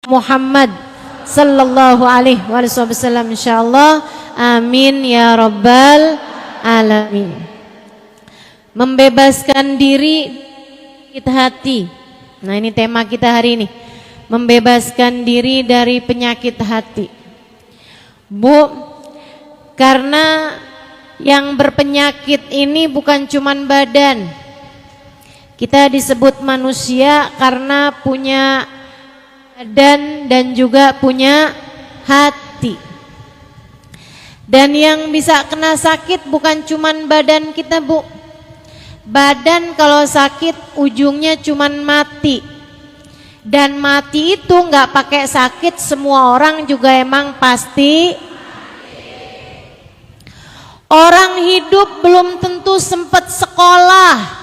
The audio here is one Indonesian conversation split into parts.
Muhammad sallallahu alaihi wasallam insyaallah. Amin ya rabbal alamin. Membebaskan diri hati. Nah, ini tema kita hari ini. Membebaskan diri dari penyakit hati. Bu, karena yang berpenyakit ini bukan cuman badan. Kita disebut manusia karena punya badan dan juga punya hati. Dan yang bisa kena sakit bukan cuman badan kita, Bu. Badan kalau sakit ujungnya cuman mati. Dan mati itu nggak pakai sakit, semua orang juga emang pasti. Orang hidup belum tentu sempat sekolah.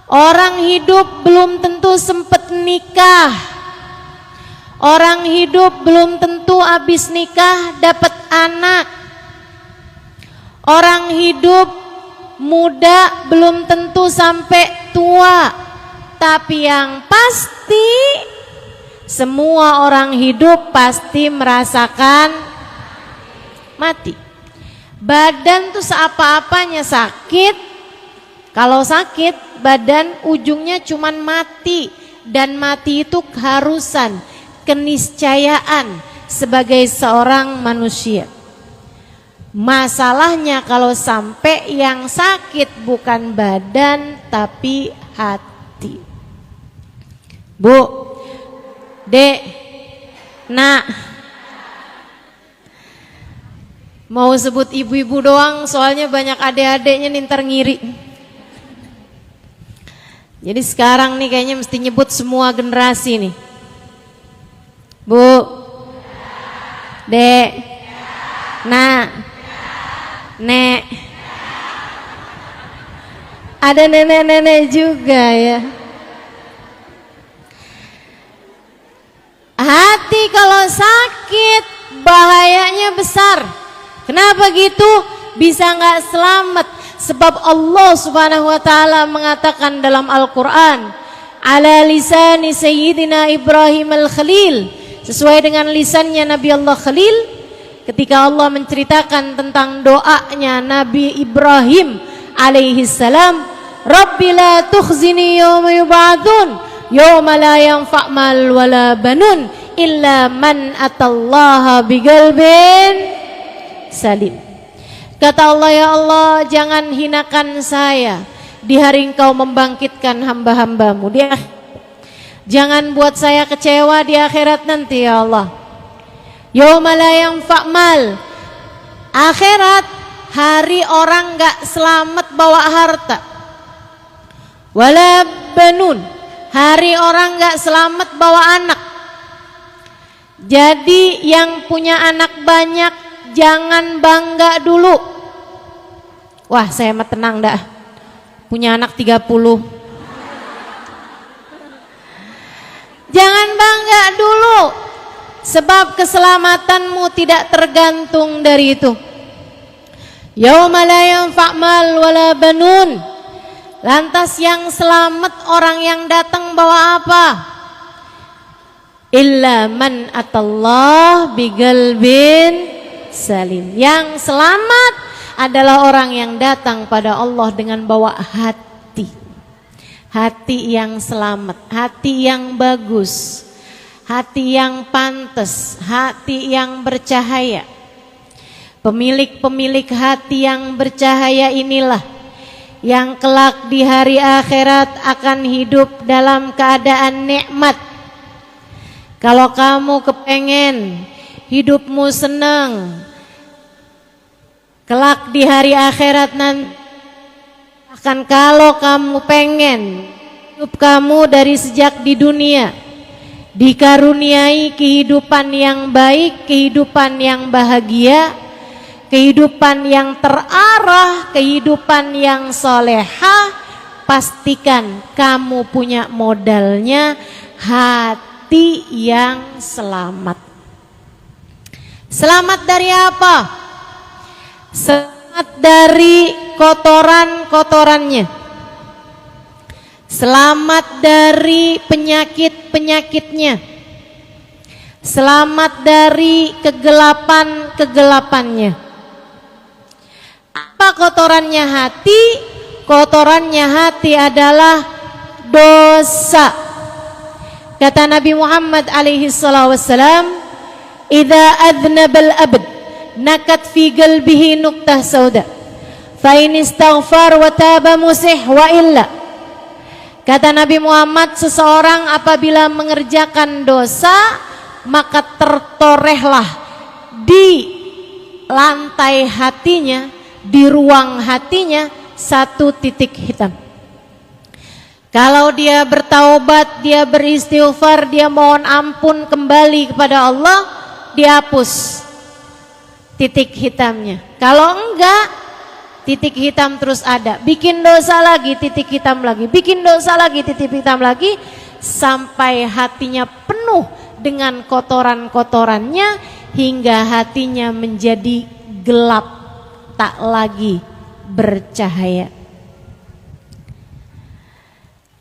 Orang hidup belum tentu sempat nikah. Orang hidup belum tentu habis nikah dapat anak. Orang hidup muda belum tentu sampai tua. Tapi yang pasti semua orang hidup pasti merasakan mati. Badan tuh seapa-apanya sakit. Kalau sakit badan ujungnya cuman mati. Dan mati itu keharusan, keniscayaan sebagai seorang manusia. Masalahnya kalau sampai yang sakit bukan badan tapi hati. Bu, Dek, Nak, mau sebut ibu-ibu doang soalnya banyak adik-adiknya nih ntar ngiri. Jadi sekarang nih kayaknya mesti nyebut semua generasi nih. Bu, Dek, Nak, Nek. Ada nenek-nenek juga ya. Hati kalau sakit bahayanya besar. Kenapa gitu? Bisa nggak selamat. Sebab Allah subhanahu wa ta'ala mengatakan dalam Al-Quran, ala lisani Sayyidina Ibrahim al-Khalil, sesuai dengan lisannya Nabi Allah Khalil, ketika Allah menceritakan tentang doanya Nabi Ibrahim alaihi salam, Rabbi la tukhzini yawma yub'atsun yawma la yanfa' mal wala banun illa man atallaha biqalbin salim. Kata Allah, ya Allah, jangan hinakan saya di hari Engkau membangkitkan hamba-hambamu. Jangan buat saya kecewa di akhirat nanti, ya Allah. Yauma la yanfa' mal. Akhirat, hari orang gak selamat bawa harta. Wala banun. Hari orang gak selamat bawa anak. Jadi yang punya anak banyak jangan bangga dulu. Wah, saya mah tenang dah. Punya anak 30. Jangan bangga dulu. Sebab keselamatanmu tidak tergantung dari itu. Yauma la yanfa' mal wala banun. Lantas yang selamat orang yang datang bawa apa? Illa man atallah biqalbin salim. Yang selamat adalah orang yang datang pada Allah dengan bawa hati. Hati yang selamat, hati yang bagus, hati yang pantas, hati yang bercahaya. Pemilik-pemilik hati yang bercahaya inilah yang kelak di hari akhirat akan hidup dalam keadaan nikmat. Kalau kamu kepengen hidupmu senang, kelak di hari akhirat nanti akan, kalau kamu pengen hidup kamu dari sejak di dunia dikaruniai kehidupan yang baik, kehidupan yang bahagia, kehidupan yang terarah, kehidupan yang solehah, pastikan kamu punya modalnya hati yang selamat. Selamat dari apa? Selamat dari kotoran-kotorannya. Selamat dari penyakit-penyakitnya. selamat dari kegelapan-kegelapannya. Apa kotorannya hati? Kotorannya hati adalah dosa. Kata Nabi Muhammad alaihi salatu wassalam, "Idza adnabal abd nakat fi qalbihi nuqtah sauda. Fa in istaghfar wa taba musih wa illa." Kata Nabi Muhammad, seseorang apabila mengerjakan dosa, maka tertorehlah di lantai hatinya, di ruang hatinya satu titik hitam. Kalau dia bertaubat, dia beristighfar, dia mohon ampun kembali kepada Allah, dihapus titik hitamnya. Kalau enggak, titik hitam terus ada. Bikin dosa lagi, titik hitam lagi. Bikin dosa lagi, titik hitam lagi, sampai hatinya penuh dengan kotoran-kotorannya, hingga hatinya menjadi gelap, tak lagi bercahaya.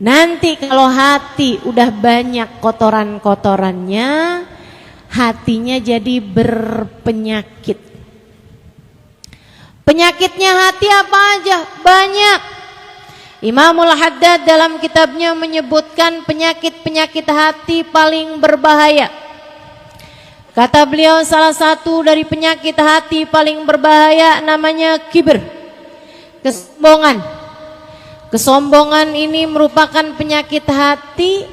Nanti kalau hati udah banyak kotoran-kotorannya, hatinya jadi berpenyakit. Penyakitnya hati apa aja? Banyak. Imamul Haddad dalam kitabnya menyebutkan penyakit-penyakit hati paling berbahaya. Kata beliau, salah satu dari penyakit hati paling berbahaya namanya kibir, kesombongan. Kesombongan ini merupakan penyakit hati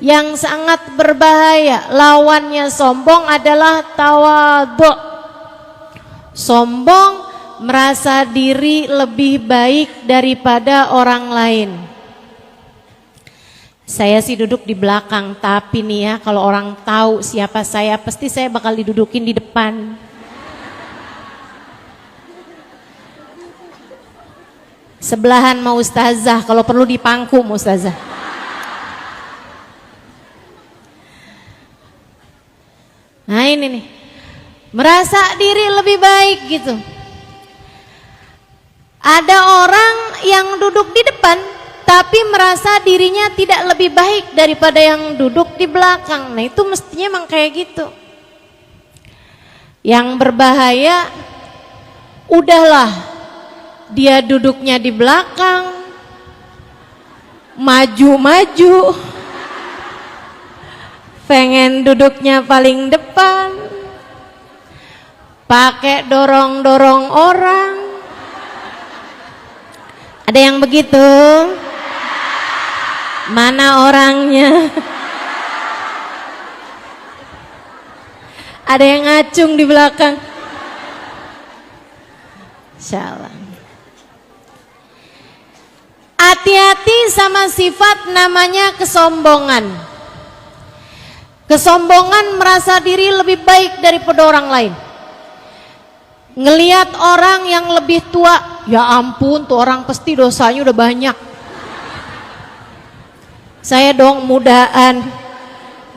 yang sangat berbahaya. Lawannya sombong adalah tawadhu. Sombong merasa diri lebih baik daripada orang lain. Saya sih duduk di belakang, tapi nih ya, kalau orang tahu siapa saya, pasti saya bakal didudukin di depan. Sebelahan mau ustazah, kalau perlu dipangku mau ustazah. Nah ini nih, merasa diri lebih baik gitu. Ada orang yang duduk di depan, tapi merasa dirinya tidak lebih baik daripada yang duduk di belakang. Nah itu mestinya emang kayak gitu. Yang berbahaya, udahlah, dia duduknya di belakang, maju-maju, pengen duduknya paling depan, pakai dorong-dorong orang. Ada yang begitu? Mana orangnya? Ada yang ngacung di belakang. Insyaallah. Hati-hati sama sifat namanya kesombongan. Kesombongan merasa diri lebih baik daripada orang lain. Ngelihat orang yang lebih tua, ya ampun tuh orang pasti dosanya udah banyak. Saya dong mudaan,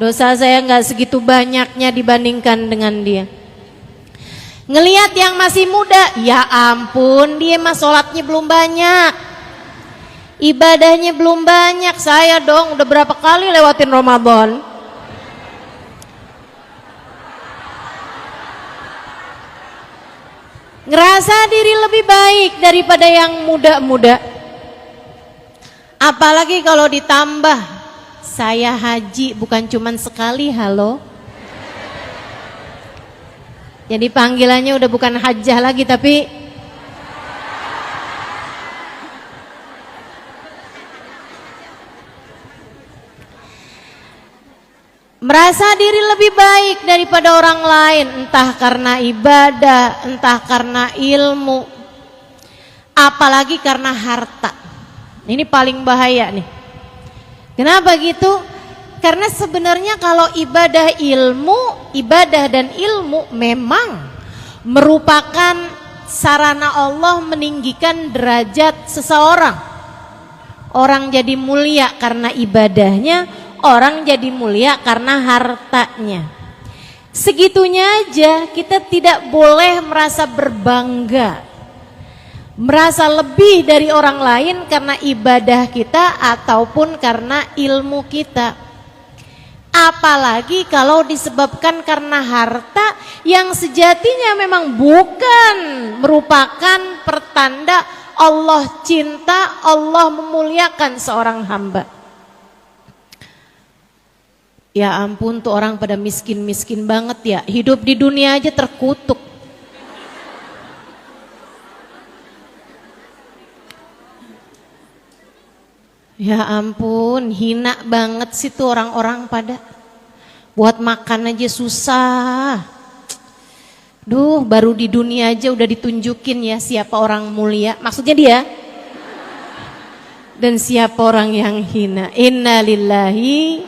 dosa saya nggak segitu banyaknya dibandingkan dengan dia. Ngelihat yang masih muda, ya ampun dia mah sholatnya belum banyak, ibadahnya belum banyak. Saya dong udah berapa kali lewatin Ramadan. Ngerasa diri lebih baik daripada yang muda-muda. Apalagi kalau ditambah saya haji bukan cuman sekali, halo. Jadi panggilannya udah bukan hajjah lagi, tapi merasa diri lebih baik daripada orang lain, entah karena ibadah, entah karena ilmu, apalagi karena harta. Ini paling bahaya nih. Kenapa gitu? Karena sebenarnya kalau ibadah dan ilmu memang merupakan sarana Allah meninggikan derajat seseorang. Orang jadi mulia karena ibadahnya, orang jadi mulia karena hartanya. Segitunya aja kita tidak boleh merasa berbangga, merasa lebih dari orang lain karena ibadah kita ataupun karena ilmu kita. Apalagi kalau disebabkan karena harta yang sejatinya memang bukan merupakan pertanda Allah cinta, Allah memuliakan seorang hamba. Ya ampun, tuh orang pada miskin-miskin banget ya. Hidup di dunia aja terkutuk. Ya ampun, hina banget sih tuh orang-orang pada. Buat makan aja susah. Duh, baru di dunia aja udah ditunjukin ya siapa orang mulia. Maksudnya dia. Dan siapa orang yang hina. Innalillahi.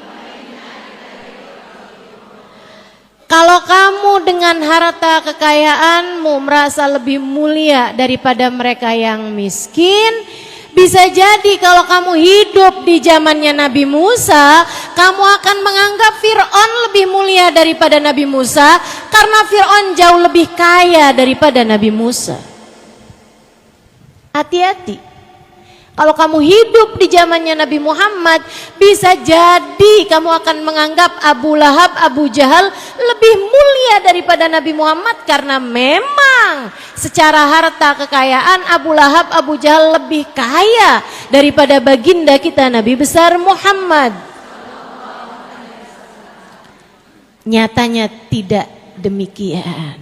Kalau kamu dengan harta kekayaanmu merasa lebih mulia daripada mereka yang miskin, bisa jadi kalau kamu hidup di zamannya Nabi Musa, kamu akan menganggap Fir'aun lebih mulia daripada Nabi Musa, karena Fir'aun jauh lebih kaya daripada Nabi Musa. Hati-hati. Kalau kamu hidup di zamannya Nabi Muhammad, bisa jadi kamu akan menganggap Abu Lahab, Abu Jahal lebih mulia daripada Nabi Muhammad, karena memang secara harta kekayaan Abu Lahab, Abu Jahal lebih kaya daripada baginda kita Nabi besar Muhammad. Nyatanya tidak demikian.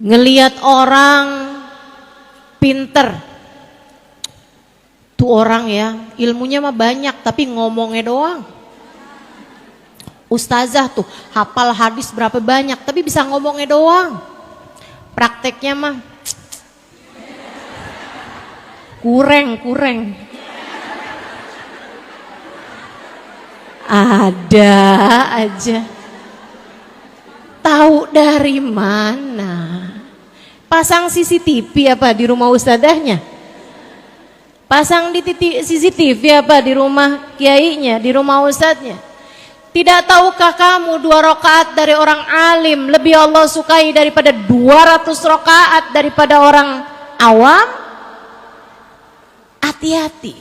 Ngelihat orang pinter, tuh orang ya ilmunya mah banyak tapi ngomongnya doang. Ustazah tuh hafal hadis berapa banyak tapi bisa ngomongnya doang. Prakteknya mah kurang. Ada aja. Tahu dari mana? Pasang CCTV apa di rumah ustazahnya? Pasang di CCTV apa di rumah kiainya, di rumah ustadznya? Tidak tahukah kamu 2 rakaat dari orang alim lebih Allah sukai daripada 200 rakaat daripada orang awam? Hati-hati,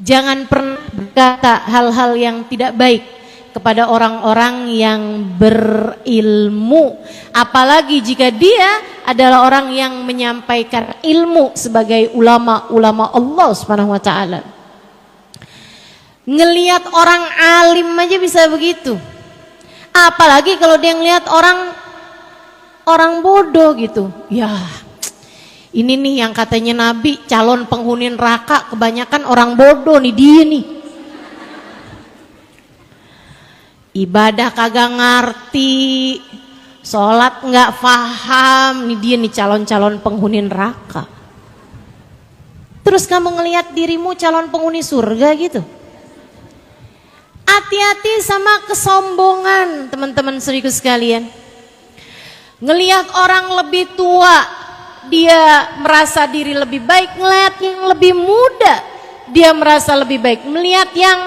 jangan pernah berkata hal-hal yang tidak baik kepada orang-orang yang berilmu, apalagi jika dia adalah orang yang menyampaikan ilmu sebagai ulama-ulama Allah Subhanahu wa taala. Ngelihat orang alim aja bisa begitu. Apalagi kalau dia ngelihat orang bodoh gitu. Ya, ini nih yang katanya Nabi calon penghuni neraka, kebanyakan orang bodoh nih dia nih. Ibadah kagak ngerti, sholat nggak paham, nih dia nih calon-calon penghuni neraka. Terus kamu ngelihat dirimu calon penghuni surga gitu. Hati-hati sama kesombongan teman-teman serius sekalian. Ngelihat orang lebih tua, dia merasa diri lebih baik. Ngelihat yang lebih muda, dia merasa lebih baik. Melihat yang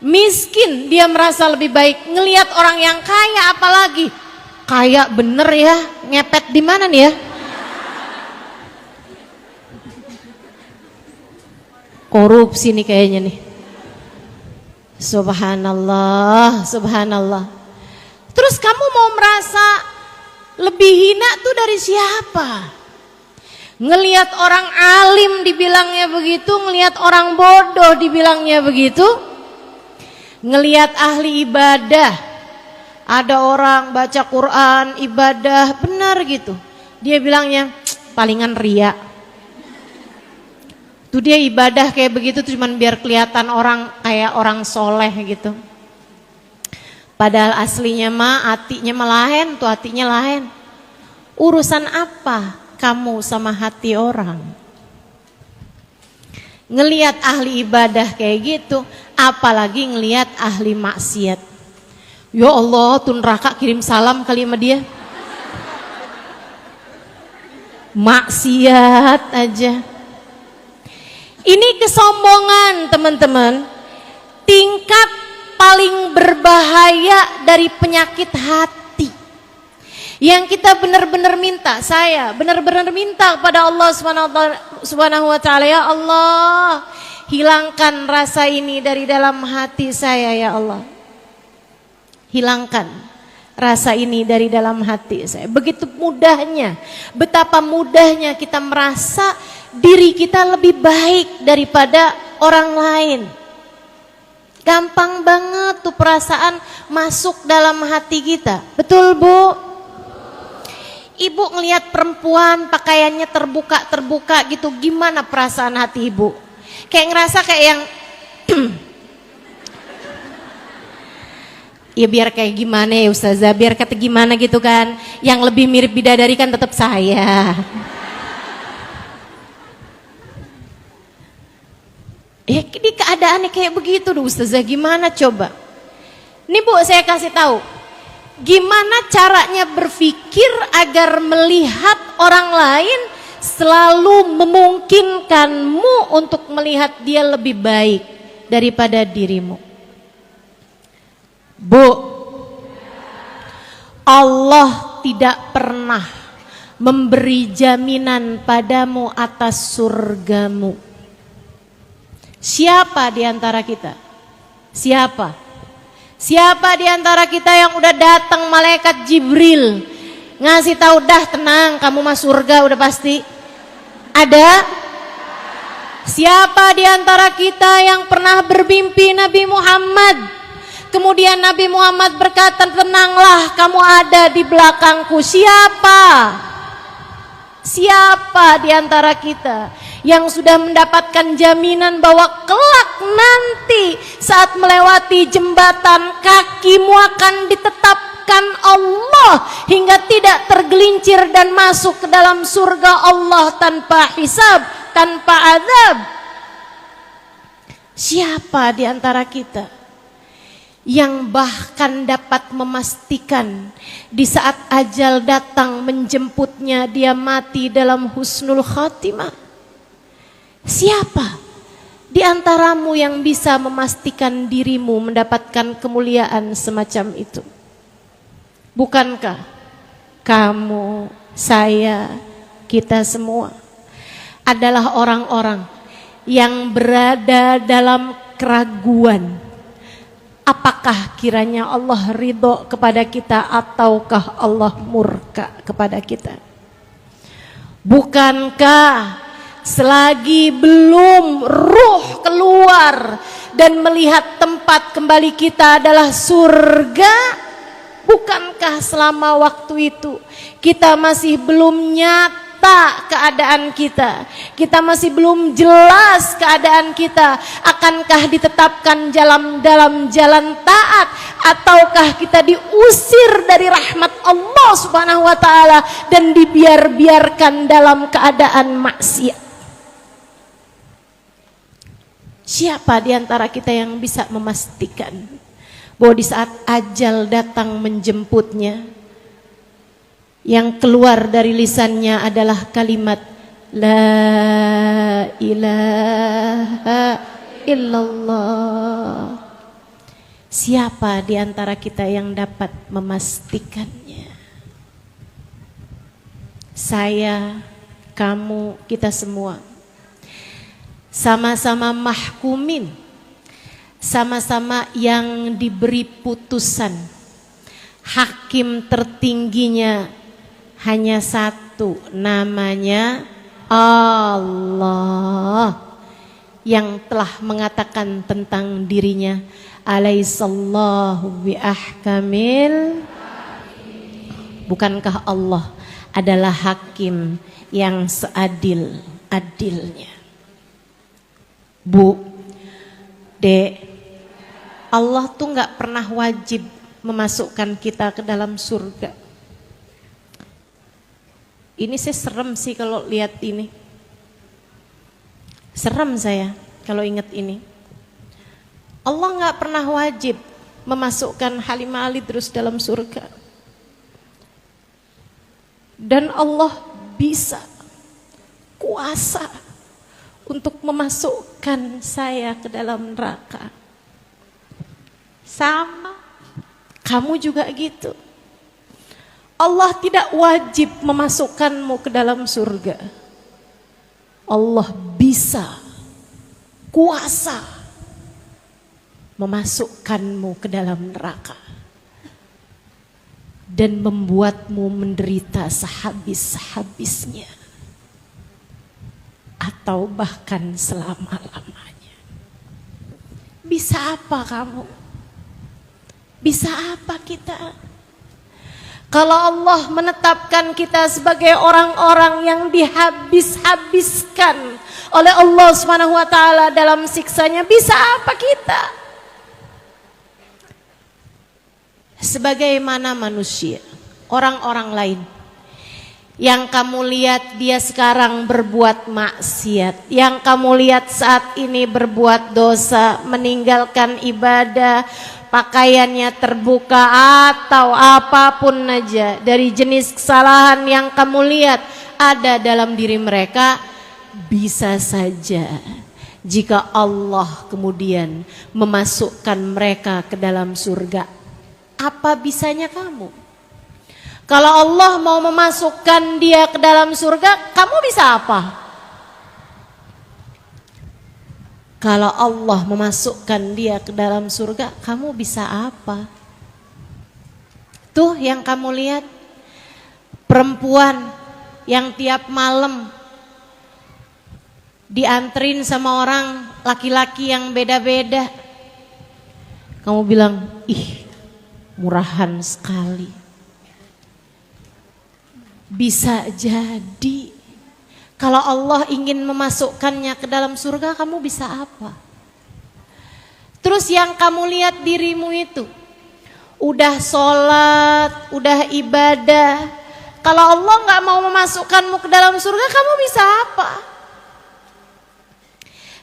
miskin, dia merasa lebih baik. Ngelihat orang yang kaya, apalagi kaya bener ya, ngepet di mana nih ya? Korupsi nih kayaknya nih. Subhanallah, subhanallah. Terus kamu mau merasa lebih hina tuh dari siapa? Ngelihat orang alim dibilangnya begitu, ngelihat orang bodoh dibilangnya begitu. Ngelihat ahli ibadah, ada orang baca Quran, ibadah benar gitu, dia bilangnya palingan ria. Tuh dia ibadah kayak begitu tuh cuman biar kelihatan orang kayak orang soleh gitu. Padahal aslinya mah hatinya melahen, tuh hatinya lain. Urusan apa kamu sama hati orang? Ngelihat ahli ibadah kayak gitu, apalagi ngelihat ahli maksiat. Ya Allah, tuh neraka kirim salam kali sama dia. Maksiat aja. Ini kesombongan teman-teman. Tingkat paling berbahaya dari penyakit hati. Yang kita benar-benar minta, saya benar-benar minta kepada Allah Subhanahu wa taala, ya Allah, hilangkan rasa ini dari dalam hati saya ya Allah. Hilangkan rasa ini dari dalam hati saya. Begitu mudahnya, betapa mudahnya kita merasa diri kita lebih baik daripada orang lain. Gampang banget tuh perasaan masuk dalam hati kita. Betul Bu? Ibu ngelihat perempuan pakaiannya terbuka gitu, gimana perasaan hati ibu? Kayak ngerasa kayak yang ya biar kayak gimana ya Ustazah, biar kata gimana gitu kan. Yang lebih mirip bidadari kan tetap saya. Ya di keadaannya kayak begitu tuh Ustazah, gimana coba? Nih Bu, saya kasih tahu. Gimana caranya berpikir agar melihat orang lain selalu memungkinkanmu untuk melihat dia lebih baik daripada dirimu. Bu, Allah tidak pernah memberi jaminan padamu atas surgamu. Siapa di antara kita? Siapa? Siapa di antara kita yang udah datang malaikat Jibril ngasih tahu dah tenang kamu masuk surga udah pasti? Ada? Siapa di antara kita yang pernah bermimpi Nabi Muhammad? Kemudian Nabi Muhammad berkata, tenanglah kamu ada di belakangku. Siapa? Siapa di antara kita yang sudah mendapatkan jaminan bahwa kelak nanti saat melewati jembatan kakimu akan ditetapkan Allah hingga tidak tergelincir dan masuk ke dalam surga Allah tanpa hisab, tanpa azab? Siapa di antara kita yang bahkan dapat memastikan di saat ajal datang menjemputnya dia mati dalam husnul khatimah? Siapa di antaramu yang bisa memastikan dirimu mendapatkan kemuliaan semacam itu? Bukankah kamu, saya, kita semua adalah orang-orang yang berada dalam keraguan? Apakah kiranya Allah ridho kepada kita ataukah Allah murka kepada kita? Bukankah selagi belum ruh keluar dan melihat tempat kembali kita adalah surga, bukankah selama waktu itu kita masih belum nyata keadaan kita, kita masih belum jelas keadaan kita? Akankah ditetapkan dalam jalan taat ataukah kita diusir dari rahmat Allah Subhanahu wa taala dan dibiarkan dalam keadaan maksiat? Siapa di antara kita yang bisa memastikan bahwa di saat ajal datang menjemputnya, yang keluar dari lisannya adalah kalimat La ilaha illallah? Siapa di antara kita yang dapat memastikannya? Saya, kamu, kita semua sama-sama mahkumin, sama-sama yang diberi putusan. Hakim tertingginya hanya satu, namanya Allah, yang telah mengatakan tentang dirinya, alaihissallahu biahkamil. Bukankah Allah adalah hakim yang seadil-adilnya? Bu, Dek, Allah tuh gak pernah wajib memasukkan kita ke dalam surga. Ini saya serem sih kalau lihat ini. Serem saya kalau ingat ini. Allah gak pernah wajib memasukkan Halimah Al-Idrus dalam surga. Dan Allah bisa, kuasa untuk memasukkan saya ke dalam neraka. Sama, kamu juga gitu. Allah tidak wajib memasukkanmu ke dalam surga. Allah bisa, kuasa memasukkanmu ke dalam neraka dan membuatmu menderita sehabis-habisnya atau bahkan selama-lamanya. Bisa apa kamu? Bisa apa kita? Kalau Allah menetapkan kita sebagai orang-orang yang dihabis-habiskan oleh Allah Subhanahu wa taala dalam siksanya, bisa apa kita? Sebagaimana manusia, orang-orang lain yang kamu lihat dia sekarang berbuat maksiat, yang kamu lihat saat ini berbuat dosa, meninggalkan ibadah, pakaiannya terbuka atau apapun aja dari jenis kesalahan yang kamu lihat ada dalam diri mereka, bisa saja jika Allah kemudian memasukkan mereka ke dalam surga. Apa bisanya kamu? Kalau Allah mau memasukkan dia ke dalam surga, kamu bisa apa? Kalau Allah memasukkan dia ke dalam surga, kamu bisa apa? Tuh yang kamu lihat, perempuan yang tiap malam dianterin sama orang laki-laki yang beda-beda. Kamu bilang, ih, murahan sekali. Bisa jadi kalau Allah ingin memasukkannya ke dalam surga, kamu bisa apa? Terus yang kamu lihat dirimu itu udah sholat, udah ibadah, kalau Allah gak mau memasukkanmu ke dalam surga, kamu bisa apa?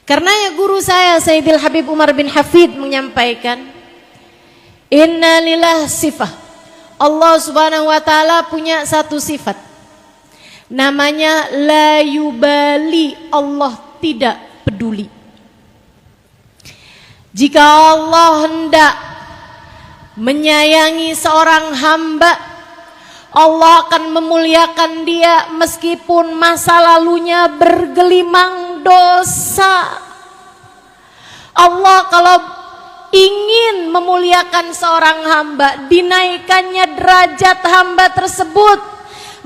Karena ya guru saya Sayyidil Habib Umar bin Hafid menyampaikan, inna lillah sifah, Allah Subhanahu wa taala punya satu sifat, namanya la yubali, Allah tidak peduli. Jika Allah hendak menyayangi seorang hamba, Allah akan memuliakan dia meskipun masa lalunya bergelimang dosa. Allah kalau ingin memuliakan seorang hamba, dinaikkannya derajat hamba tersebut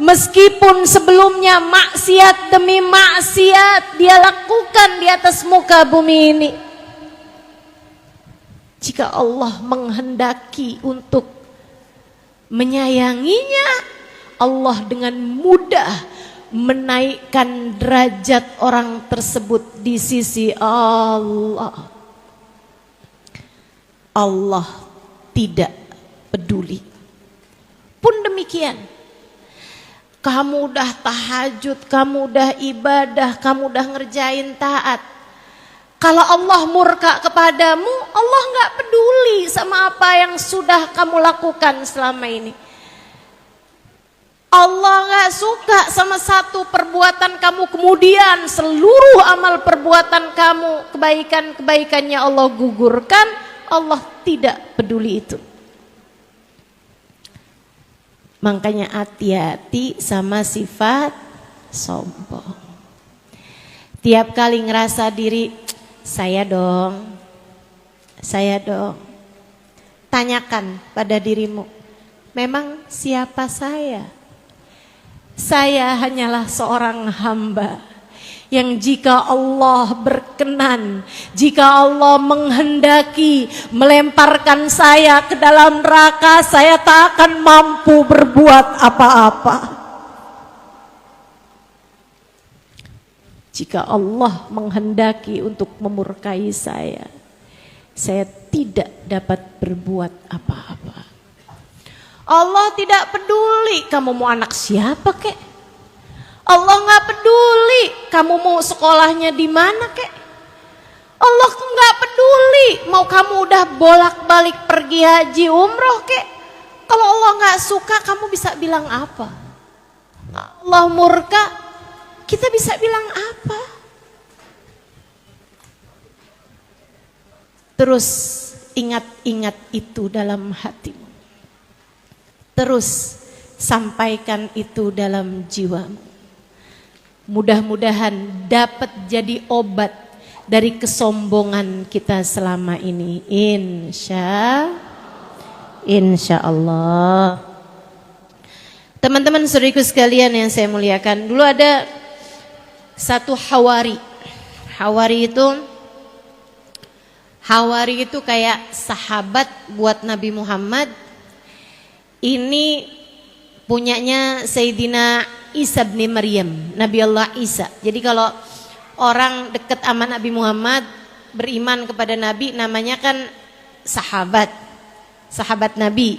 meskipun sebelumnya maksiat demi maksiat dia lakukan di atas muka bumi ini. Jika Allah menghendaki untuk menyayanginya, Allah dengan mudah menaikkan derajat orang tersebut di sisi Allah. Allah tidak peduli. Pun demikian, kamu udah tahajud, kamu udah ibadah, kamu udah ngerjain taat, kalau Allah murka kepadamu, Allah gak peduli sama apa yang sudah kamu lakukan selama ini. Allah gak suka sama satu perbuatan kamu, kemudian seluruh amal perbuatan kamu, kebaikan-kebaikannya Allah gugurkan. Allah tidak peduli itu. Makanya hati-hati sama sifat sombong. Tiap kali ngerasa diri, saya dong. Tanyakan pada dirimu, memang siapa saya? Saya hanyalah seorang hamba yang jika Allah berkenan, jika Allah menghendaki melemparkan saya ke dalam neraka, saya tak akan mampu berbuat apa-apa. Jika Allah menghendaki untuk memurkai saya tidak dapat berbuat apa-apa. Allah tidak peduli kamu mau anak siapa kek. Allah nggak peduli kamu mau sekolahnya di mana kek. Allah nggak peduli mau kamu udah bolak-balik pergi haji umroh kek. Kalau Allah nggak suka, kamu bisa bilang apa? Allah murka, kita bisa bilang apa? Terus ingat-ingat itu dalam hatimu. Terus sampaikan itu dalam jiwamu. Mudah-mudahan dapat jadi obat, dari kesombongan kita selama ini. Insya Allah. Teman-teman saudariku sekalian yang saya muliakan, dulu ada satu Hawari. Hawari itu kayak sahabat buat Nabi Muhammad. Ini punyanya Sayyidina Isa bin Maryam, Nabi Allah Isa. Jadi kalau orang dekat sama Nabi Muhammad, beriman kepada Nabi, namanya kan sahabat Nabi.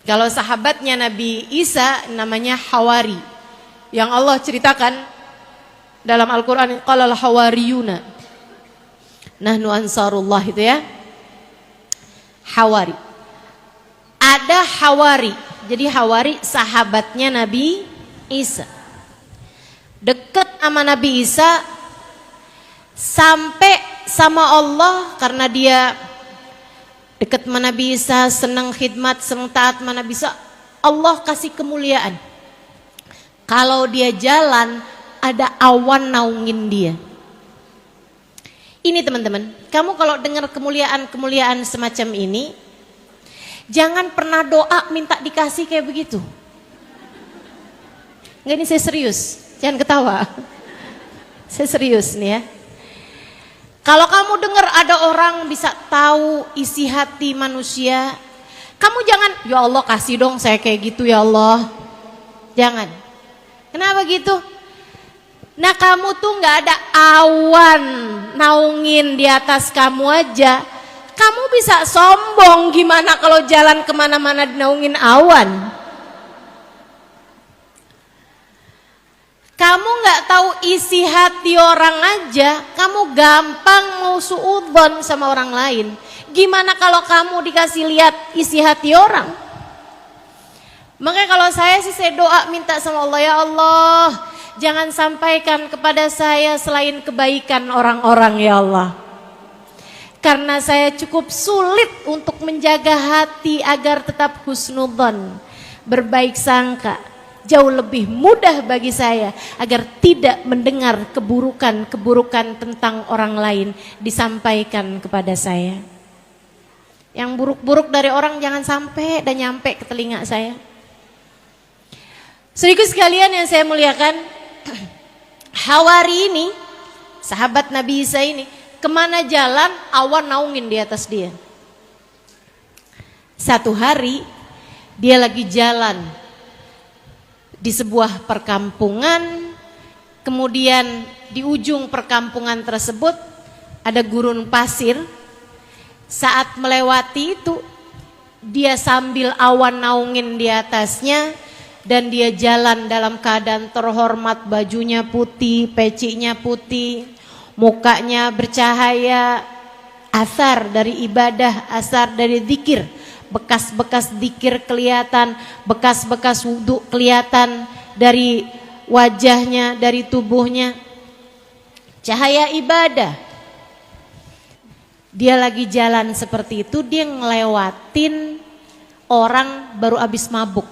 Kalau sahabatnya Nabi Isa namanya Hawari. Yang Allah ceritakan dalam Al-Quran, qalal hawariyuna nahnu ansarullah, itu ya. Hawari. Ada Hawari. Jadi Hawari sahabatnya Nabi Isa. Dekat sama Nabi Isa sampai sama Allah karena dia dekat sama Nabi Isa, senang khidmat, senang taat sama Nabi Isa. Allah kasih kemuliaan. Kalau dia jalan ada awan naungin dia. Ini teman-teman, kamu kalau dengar kemuliaan semacam ini, jangan pernah doa minta dikasih kayak begitu. Enggak, ini saya serius, jangan ketawa. Saya serius nih ya. Kalau kamu dengar ada orang bisa tahu isi hati manusia, kamu jangan, ya Allah kasih dong saya kayak gitu ya Allah. Jangan. Kenapa gitu? Nah kamu tuh gak ada awan naungin di atas kamu aja, kamu bisa sombong gimana kalau jalan kemana-mana dinaungin awan? Kamu gak tahu isi hati orang aja, kamu gampang mau suudzon sama orang lain. Gimana kalau kamu dikasih lihat isi hati orang? Makanya kalau saya sih saya doa minta sama Allah, ya Allah, jangan sampaikan kepada saya selain kebaikan orang-orang ya Allah. Karena saya cukup sulit untuk menjaga hati agar tetap husnudzon, berbaik sangka. Jauh lebih mudah bagi saya agar tidak mendengar keburukan-keburukan tentang orang lain disampaikan kepada saya. Yang buruk-buruk dari orang jangan sampai dan nyampe ke telinga saya. Saudaraku sekalian yang saya muliakan, Hawari ini, sahabat Nabi Isa ini, kemana jalan awan naungin di atas dia. Satu hari dia lagi jalan di sebuah perkampungan, kemudian di ujung perkampungan tersebut ada gurun pasir. Saat melewati itu dia sambil awan naungin di atasnya, dan dia jalan dalam keadaan terhormat, bajunya putih, pecinya putih, mukanya bercahaya, asar dari ibadah, asar dari zikir, bekas-bekas zikir kelihatan, bekas-bekas wudhu kelihatan dari wajahnya, dari tubuhnya, cahaya ibadah. Dia lagi jalan seperti itu, dia ngelewatin orang baru habis mabuk.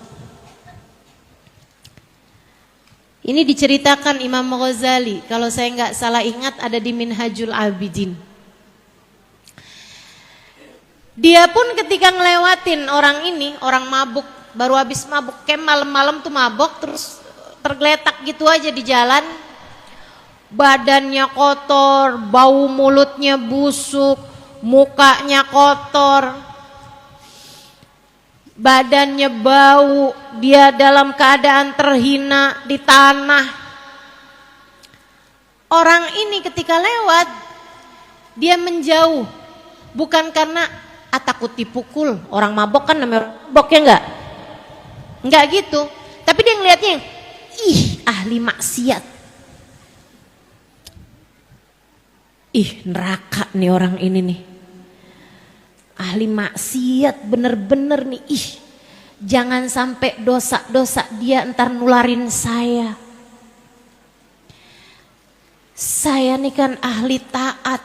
Ini diceritakan Imam Ghazali, kalau saya nggak salah ingat ada di Minhajul Abidin. Dia pun ketika ngelewatin orang ini, orang mabuk, baru habis mabuk, kayak malam-malam tuh mabuk, terus tergeletak gitu aja di jalan. Badannya kotor, bau mulutnya busuk, mukanya kotor, badannya bau, dia dalam keadaan terhina di tanah. Orang ini ketika lewat, dia menjauh, bukan karena takut dipukul, orang mabok kan namanya mabok ya enggak gitu, tapi dia ngeliatnya, ih ahli maksiat, ih neraka nih orang ini nih, ahli maksiat bener-bener nih, ih jangan sampai dosa-dosa dia ntar nularin saya. Saya nih kan ahli taat,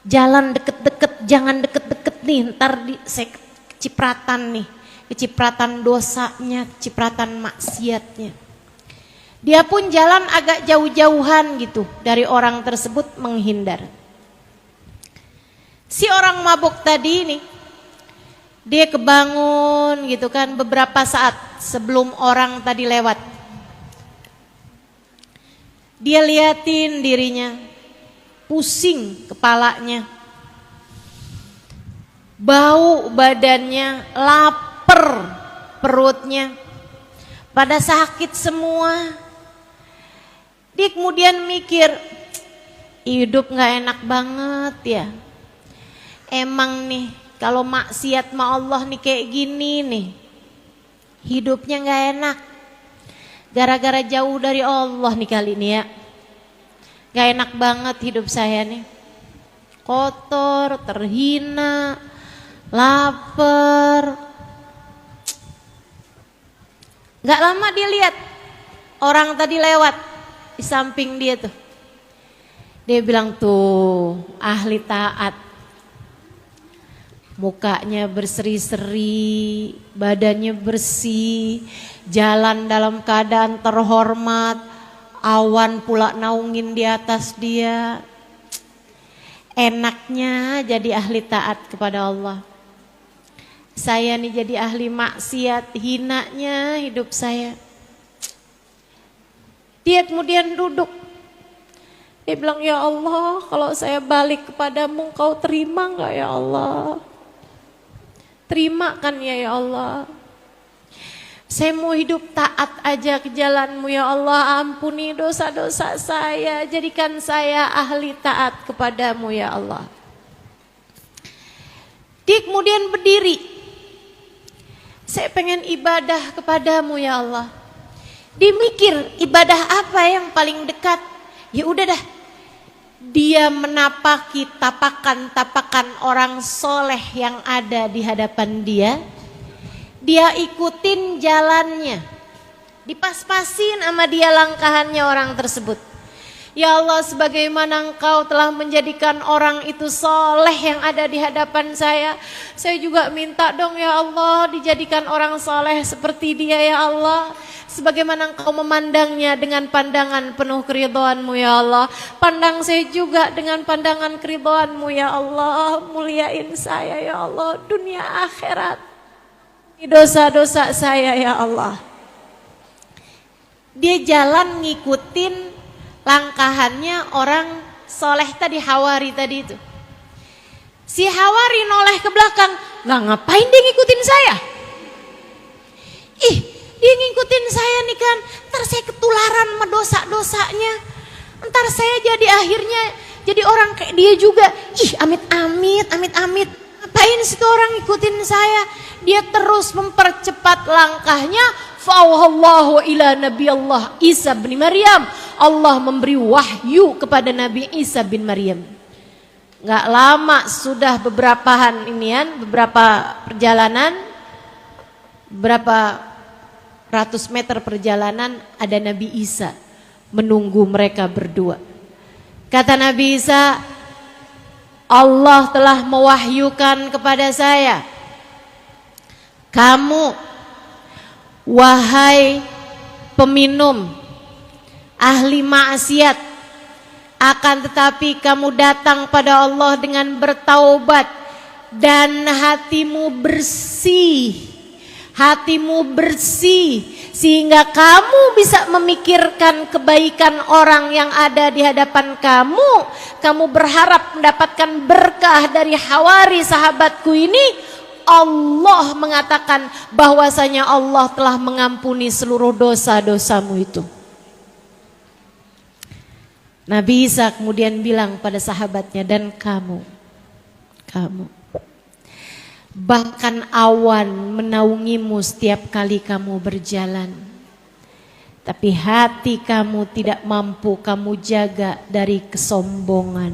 jalan deket-deket, jangan deket-deket nih, ntar saya kecipratan nih, kecipratan dosanya, kecipratan maksiatnya. Dia pun jalan agak jauh-jauhan gitu dari orang tersebut, menghindar. Si orang mabuk tadi ini, dia kebangun gitu kan beberapa saat sebelum orang tadi lewat. Dia liatin dirinya, pusing kepalanya, bau badannya, lapar perutnya, pada sakit semua. Dia kemudian mikir, hidup gak enak banget ya. Emang nih kalau maksiat sama Allah nih kayak gini nih, hidupnya gak enak. Gara-gara jauh dari Allah nih kali ini ya. Gak enak banget hidup saya nih. Kotor, terhina, lapar. Gak lama dia lihat orang tadi lewat di samping dia tuh. Dia bilang tuh ahli taat. Mukanya berseri-seri, badannya bersih, jalan dalam keadaan terhormat, awan pula naungin di atas dia. Enaknya jadi ahli taat kepada Allah. Saya nih jadi ahli maksiat, hinanya hidup saya. Dia kemudian duduk. Dia bilang, ya Allah, kalau saya balik kepadamu, Engkau terima enggak ya Allah? Terima kan ya Allah? Saya mau hidup taat aja ke jalanmu ya Allah. Ampuni dosa-dosa saya, jadikan saya ahli taat kepadamu ya Allah. Dia kemudian berdiri. Saya pengen ibadah kepadamu ya Allah. Dia mikir ibadah apa yang paling dekat. Ya udah dah. Dia menapaki tapakan-tapakan orang soleh yang ada di hadapan dia. Dia ikutin jalannya. Dipas-pasin sama dia langkahannya orang tersebut. Ya Allah, sebagaimana Engkau telah menjadikan orang itu soleh yang ada di hadapan saya juga minta dong ya Allah dijadikan orang soleh seperti dia ya Allah. Sebagaimana Engkau memandangnya dengan pandangan penuh keridhaan-Mu ya Allah, pandang saya juga dengan pandangan keridhaan-Mu ya Allah. Muliain saya ya Allah dunia akhirat, dosa-dosa saya ya Allah. Dia jalan ngikutin langkahannya orang soleh tadi, Hawari tadi itu. Si Hawari noleh ke belakang, lah ngapain dia ngikutin saya? Ih, dia ngikutin saya nih kan, ntar saya ketularan sama dosa-dosanya. Ntar saya jadi akhirnya jadi orang kayak dia juga. Ih, amit-amit, amit-amit. Ngapain sih tuh orang ngikutin saya? Dia terus mempercepat langkahnya. Fa'auhallahu ila Nabi Allah Isa bin Maryam. Allah memberi wahyu kepada Nabi Isa bin Maryam. Gak lama sudah beberapa perjalanan, berapa ratus meter perjalanan, ada Nabi Isa menunggu mereka berdua. Kata Nabi Isa, Allah telah mewahyukan kepada saya, kamu wahai peminum ahli maksiat, akan tetapi kamu datang pada Allah dengan bertaubat dan hatimu bersih. Hatimu bersih sehingga kamu bisa memikirkan kebaikan orang yang ada di hadapan kamu. Kamu berharap mendapatkan berkah dari Hawari sahabatku ini. Allah mengatakan bahwasanya Allah telah mengampuni seluruh dosa-dosamu itu. Nabi Isa kemudian bilang pada sahabatnya, dan kamu bahkan awan menaungimu setiap kali kamu berjalan, tapi hati kamu tidak mampu kamu jaga dari kesombongan.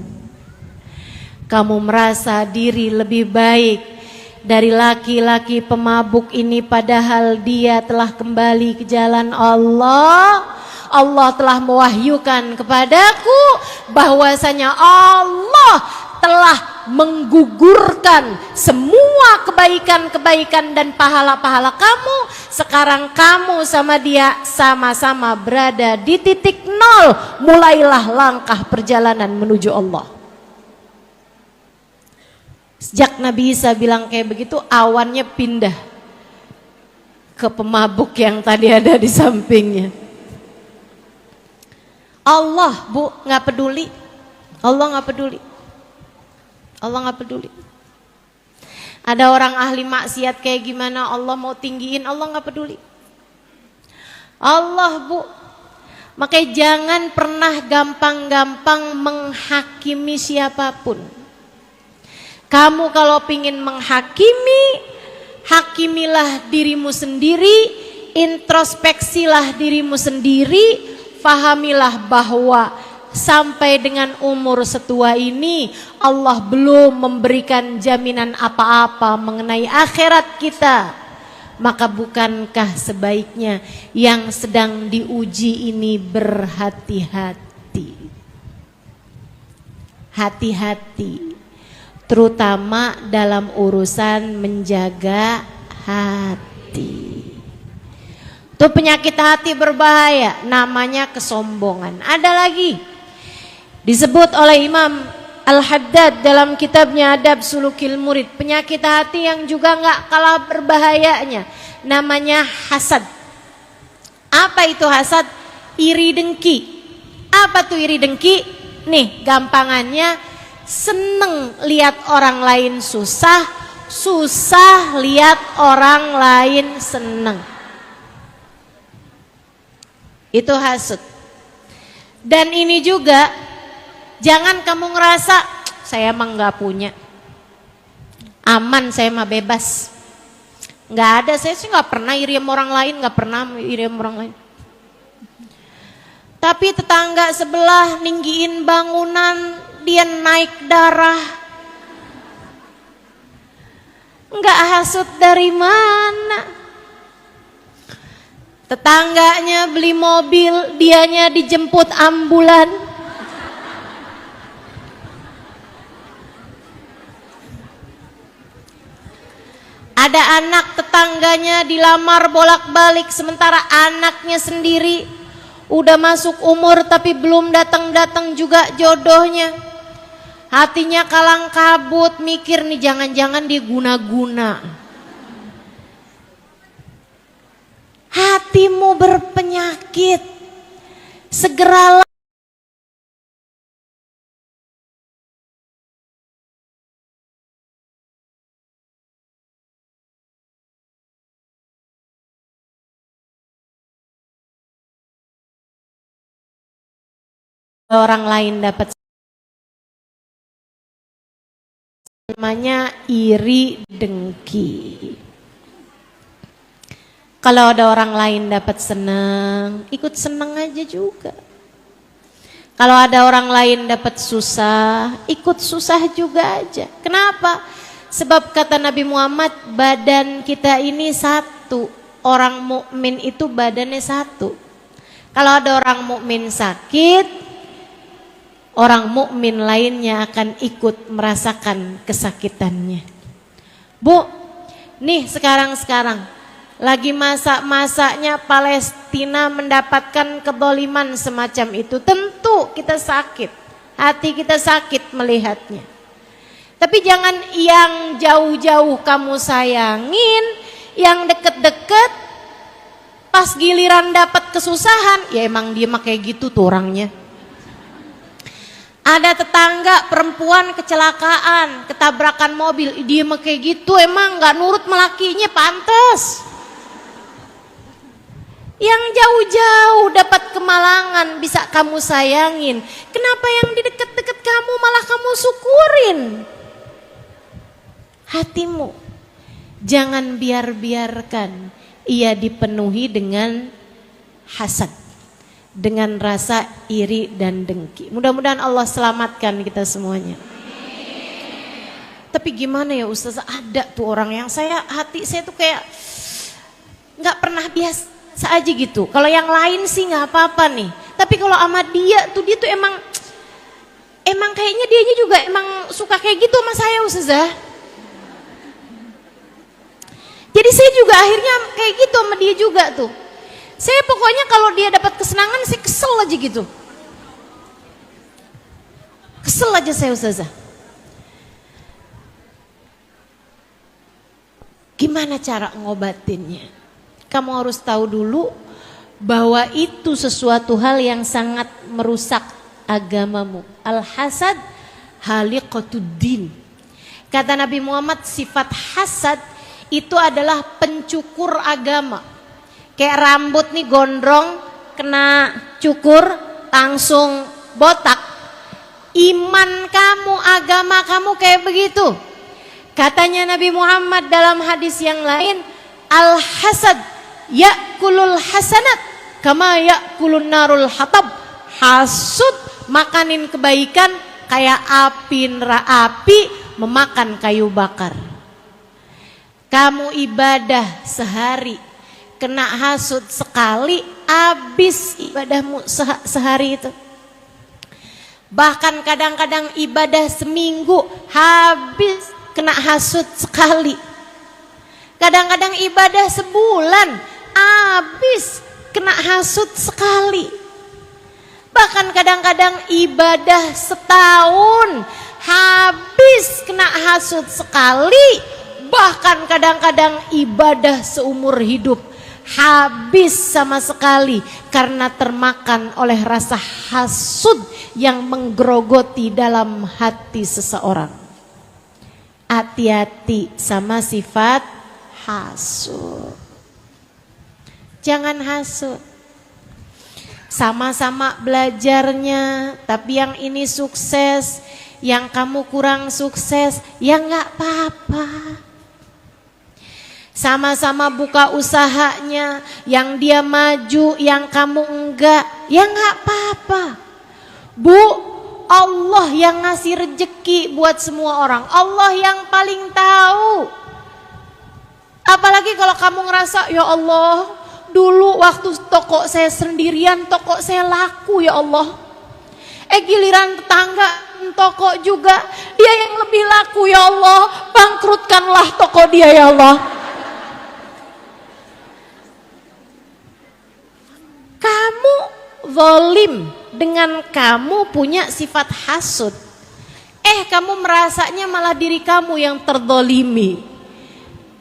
Kamu merasa diri lebih baik dari laki-laki pemabuk ini, padahal dia telah kembali ke jalan Allah. Allah telah mewahyukan kepadaku bahwasanya Allah telah menggugurkan semua kebaikan-kebaikan dan pahala-pahala kamu. Sekarang kamu sama dia sama-sama berada di titik nol. Mulailah langkah perjalanan menuju Allah. Sejak Nabi Isa bilang kayak begitu, awannya pindah ke pemabuk yang tadi ada di sampingnya. Allah, Bu, nggak peduli. Allah nggak peduli. Allah nggak peduli. Ada orang ahli maksiat kayak gimana, Allah mau tinggiin, Allah nggak peduli. Allah, Bu. Makanya jangan pernah gampang-gampang menghakimi siapapun. Kamu kalau pingin menghakimi, hakimilah dirimu sendiri, introspeksilah dirimu sendiri. Pahamilah bahwa sampai dengan umur setua ini Allah belum memberikan jaminan apa-apa mengenai akhirat kita. Maka bukankah sebaiknya yang sedang diuji ini berhati-hati. Hati-hati, terutama dalam urusan menjaga hati. Itu penyakit hati berbahaya, namanya kesombongan. Ada lagi disebut oleh Imam Al-Haddad dalam kitabnya Adab Sulukil Murid, penyakit hati yang juga nggak kalah berbahayanya, namanya hasad. Apa itu hasad? Iri dengki. Apa tuh iri dengki? Nih gampangannya, seneng lihat orang lain susah, susah lihat orang lain seneng. Itu hasud. Dan ini juga, jangan kamu ngerasa saya emang nggak punya, aman, saya mah bebas. Nggak ada, saya sih nggak pernah iri sama orang lain, nggak pernah iri sama orang lain. Tapi tetangga sebelah ninggiin bangunan, dia naik darah. Nggak hasut dari mana? Tetangganya beli mobil, dianya dijemput ambulan. Ada anak tetangganya dilamar bolak-balik, sementara anaknya sendiri udah masuk umur tapi belum datang-datang juga jodohnya. Hatinya kalang kabut, mikir nih jangan-jangan dia guna-guna. Hatimu berpenyakit, segeralah orang lain dapat, namanya iri dengki. Kalau ada orang lain dapat senang, ikut senang aja juga. Kalau ada orang lain dapat susah, ikut susah juga aja. Kenapa? Sebab kata Nabi Muhammad, badan kita ini satu. Orang mukmin itu badannya satu. Kalau ada orang mukmin sakit, orang mukmin lainnya akan ikut merasakan kesakitannya. Bu, nih sekarang lagi masa-masanya Palestina mendapatkan kedoliman semacam itu. Tentu kita sakit, hati kita sakit melihatnya. Tapi jangan yang jauh-jauh kamu sayangin, yang deket-deket pas giliran dapat kesusahan, ya emang dia mah kayak gitu tuh orangnya. Ada tetangga perempuan kecelakaan, ketabrakan mobil, dia mah kayak gitu, emang gak nurut melakinya, pantes. Yang jauh-jauh dapat kemalangan bisa kamu sayangin. Kenapa yang di dekat-dekat kamu malah kamu syukurin? Hatimu jangan biarkan ia dipenuhi dengan hasad, dengan rasa iri dan dengki. Mudah-mudahan Allah selamatkan kita semuanya. Tapi gimana ya Ustazah, ada tuh orang yang hati saya tuh kayak gak pernah biasa aja gitu. Kalau yang lain sih nggak apa-apa nih. Tapi kalau sama dia tuh emang emang kayaknya dianya juga emang suka kayak gitu sama saya Ustazah. Jadi saya juga akhirnya kayak gitu sama dia juga tuh. Saya pokoknya kalau dia dapat kesenangan saya kesel aja gitu. Kesel aja saya Ustazah. Gimana cara ngobatinnya? Kamu harus tahu dulu bahwa itu sesuatu hal yang sangat merusak agamamu. Al-hasad haliqatuddin. Kata Nabi Muhammad, sifat hasad itu adalah pencukur agama. Kayak rambut nih gondrong, kena cukur, langsung botak. Iman kamu, agama kamu kayak begitu. Katanya Nabi Muhammad dalam hadis yang lain, al-hasad ya'kulul hasanat kama ya'kulun narul hatab. Hasud makanin kebaikan kayak api memakan kayu bakar. Kamu ibadah sehari, kena hasud sekali, habis ibadahmu sehari itu. Bahkan kadang-kadang ibadah seminggu, habis kena hasud sekali. Kadang-kadang ibadah sebulan, habis kena hasud sekali. Bahkan kadang-kadang ibadah setahun, habis kena hasud sekali. Bahkan kadang-kadang ibadah seumur hidup, habis sama sekali karena termakan oleh rasa hasud yang menggerogoti dalam hati seseorang. Hati-hati sama sifat hasud. Jangan hasud. Sama-sama belajarnya, tapi yang ini sukses, yang kamu kurang sukses, ya nggak apa-apa. Sama-sama buka usahanya, yang dia maju, yang kamu enggak, ya nggak apa-apa. Bu, Allah yang ngasih rejeki buat semua orang. Allah yang paling tahu. Apalagi kalau kamu ngerasa, ya Allah, dulu waktu toko saya sendirian, toko saya laku ya Allah. Giliran tetangga toko juga, dia yang lebih laku ya Allah. Bangkrutkanlah toko dia ya Allah. Kamu zalim dengan kamu punya sifat hasud. Kamu merasanya malah diri kamu yang terzalimi.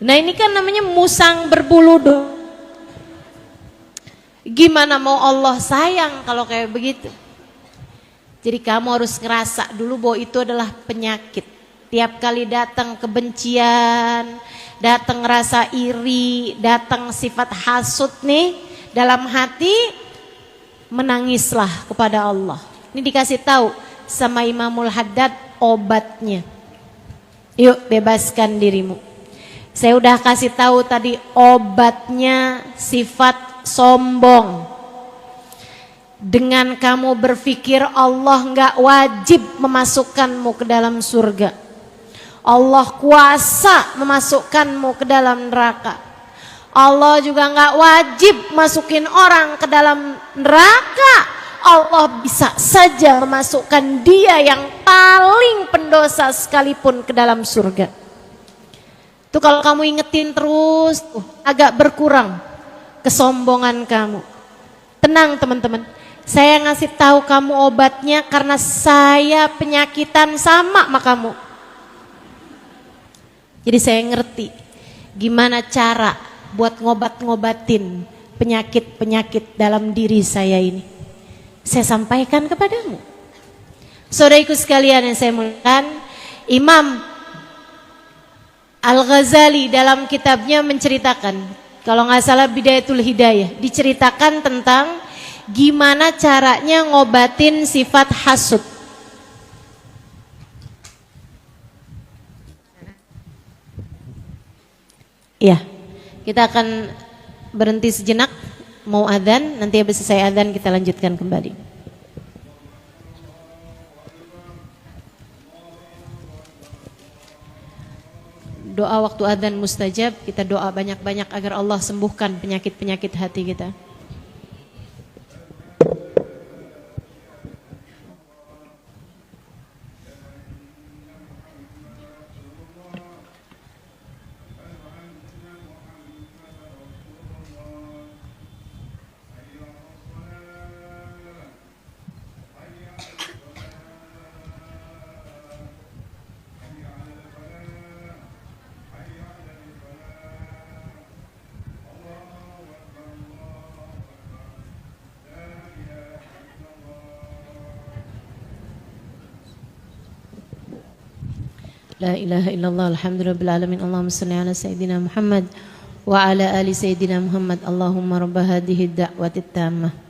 Nah ini kan namanya musang berbulu domba. Gimana mau Allah sayang kalau kayak begitu? Jadi kamu harus ngerasa dulu bahwa itu adalah penyakit. Tiap kali datang kebencian, datang rasa iri, datang sifat hasud nih dalam hati, menangislah kepada Allah. Ini dikasih tahu sama Imamul Haddad obatnya. Yuk bebaskan dirimu. Saya udah kasih tahu tadi obatnya sifat sombong. Dengan kamu berpikir Allah nggak wajib memasukkanmu ke dalam surga. Allah kuasa memasukkanmu ke dalam neraka. Allah juga nggak wajib masukin orang ke dalam neraka. Allah bisa saja memasukkan dia yang paling pendosa sekalipun ke dalam surga. Itu kalau kamu ingetin terus, agak berkurang kesombongan kamu. Tenang teman-teman, saya ngasih tahu kamu obatnya karena saya penyakitan sama kamu. Jadi saya ngerti gimana cara buat ngobatin penyakit-penyakit dalam diri saya ini. Saya sampaikan kepadamu. Saudaraku sekalian yang saya muliakan, Imam Al-Ghazali dalam kitabnya menceritakan, kalau nggak salah Bidayatul Hidayah, diceritakan tentang gimana caranya ngobatin sifat hasud. Ya, kita akan berhenti sejenak, mau adzan, nanti habis selesai adzan kita lanjutkan kembali. Doa waktu adzan mustajab, kita doa banyak-banyak agar Allah sembuhkan penyakit-penyakit hati kita. La ilaha illallah, alhamdulillahil alamin. Allahumma shalli ala sayyidina Muhammad wa ala ali sayyidina Muhammad. Allahumma rabb hadhihi ad-da'wati at-tammah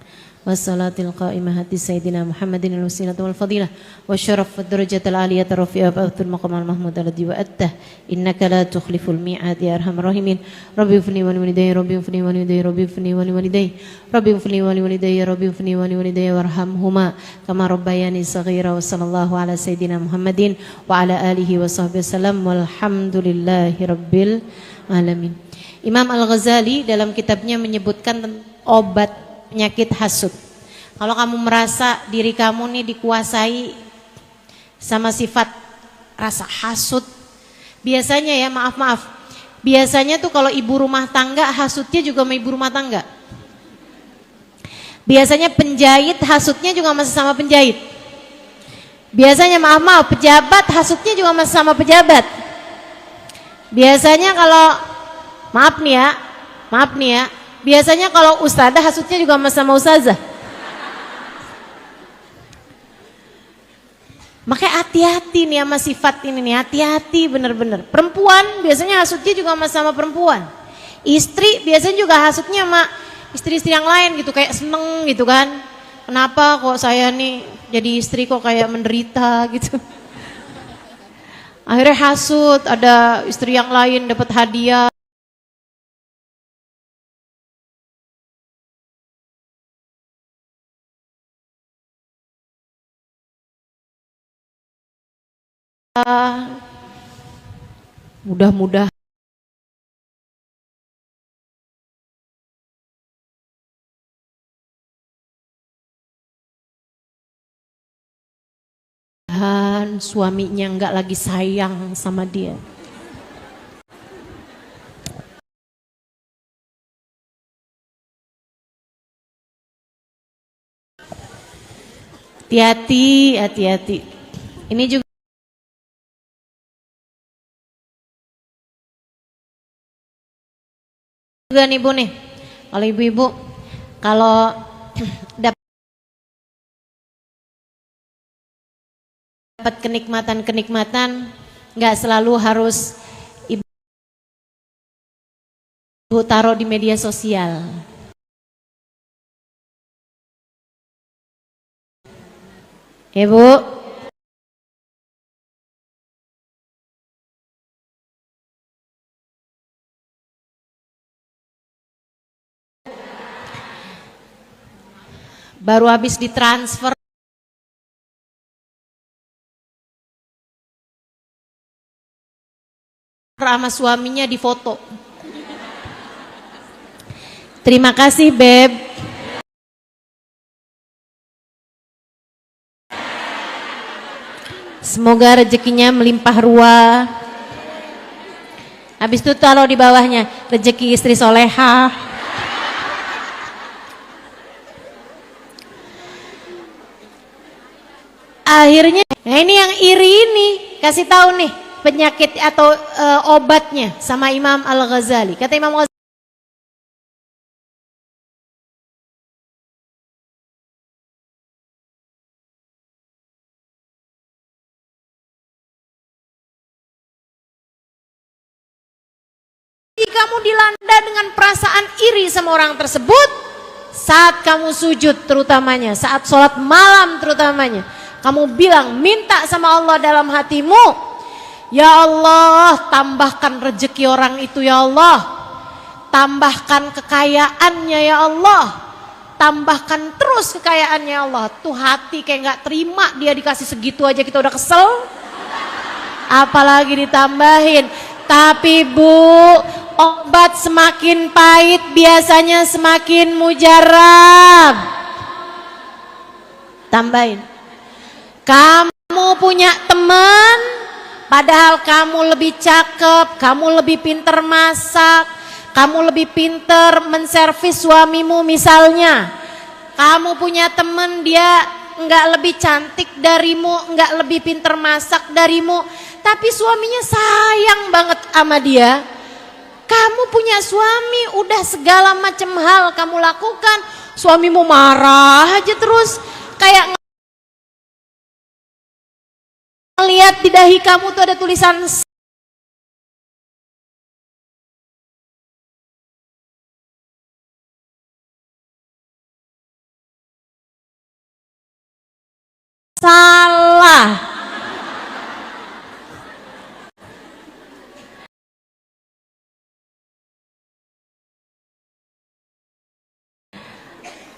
wassalatil qa'imah hati sayyidina Muhammadin al-wasilah wal fadilah wasyaraf wad darajatil aliyah rafi'ah ba'atul maqamal mahmud alladhi wa'attah innaka la tukhliful mi'ad ya arhamar rahimin. Rabbi ufni wa liwalidayya, rabbi ufni wa liwalidayya, rabbi ufni wa liwalidayya, rabbi ufni wa liwalidayya, rabbi ufni wa liwalidayya warhamhuma kama rabbayani saghira. Wa sallallahu ala sayyidina Muhammadin wa ala alihi wa sahbihi wasallam walhamdulillahi rabbil alamin. Imam Al-Ghazali dalam kitabnya menyebutkan obat penyakit hasud. Kalau kamu merasa diri kamu nih dikuasai sama sifat rasa hasud, biasanya ya maaf, biasanya tuh kalau ibu rumah tangga hasudnya juga sama ibu rumah tangga. Biasanya penjahit hasudnya juga masih sama penjahit. Biasanya maaf, pejabat hasudnya juga masih sama pejabat. Biasanya kalau maaf nih ya, biasanya kalau ustazah hasudnya juga sama ustazah. Makanya hati-hati nih sama sifat ini nih, hati-hati bener-bener. Perempuan biasanya hasudnya juga sama perempuan. Istri biasanya juga hasudnya sama istri-istri yang lain gitu, kayak seneng gitu kan. Kenapa kok saya nih jadi istri kok kayak menderita gitu. Akhirnya hasud, ada istri yang lain dapat hadiah. Mudah-mudahan suaminya enggak lagi sayang sama dia. Hati-hati. Ini juga nih Bu nih, kalau ibu-ibu kalau dapat kenikmatan nggak selalu harus ibu taruh di media sosial. Ya Bu, baru habis ditransfer sama suaminya di foto. Terima kasih Beb. Semoga rezekinya melimpah ruah. Habis itu taruh di bawahnya rezeki istri solehah. Akhirnya, nah ini yang iri ini kasih tahu nih penyakit atau obatnya sama Imam Al-Ghazali. Kata Imam Al-Ghazali, jika kamu dilanda dengan perasaan iri sama orang tersebut, saat kamu sujud terutamanya, saat sholat malam terutamanya, kamu bilang, minta sama Allah dalam hatimu, ya Allah, tambahkan rezeki orang itu ya Allah, tambahkan kekayaannya ya Allah, tambahkan terus kekayaannya ya Allah. Tuh hati kayak gak terima, dia dikasih segitu aja kita udah kesel, apalagi ditambahin. Tapi Bu, obat semakin pahit biasanya semakin mujarab. Tambahin, kamu punya teman, padahal kamu lebih cakep, kamu lebih pinter masak, kamu lebih pinter menservis suamimu misalnya. Kamu punya teman, dia enggak lebih cantik darimu, enggak lebih pinter masak darimu, tapi suaminya sayang banget sama dia. Kamu punya suami, udah segala macam hal kamu lakukan, suamimu marah aja terus, kayak ngeliat lihat di dahi kamu tuh ada tulisan salah.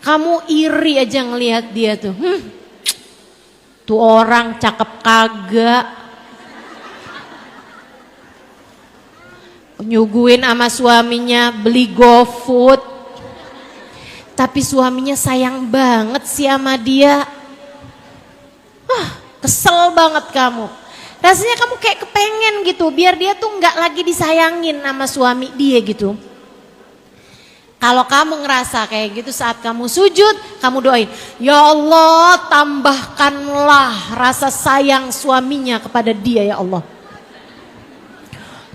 Kamu iri aja ngelihat dia tuh. Tuh orang cakep kagak. Nyuguhin sama suaminya beli GoFood. Tapi suaminya sayang banget sih sama dia. Kesel banget kamu. Rasanya kamu kayak kepengen gitu biar dia tuh nggak lagi disayangin sama suami dia gitu. Kalau kamu ngerasa kayak gitu saat kamu sujud, kamu doain, ya Allah tambahkanlah rasa sayang suaminya kepada dia ya Allah.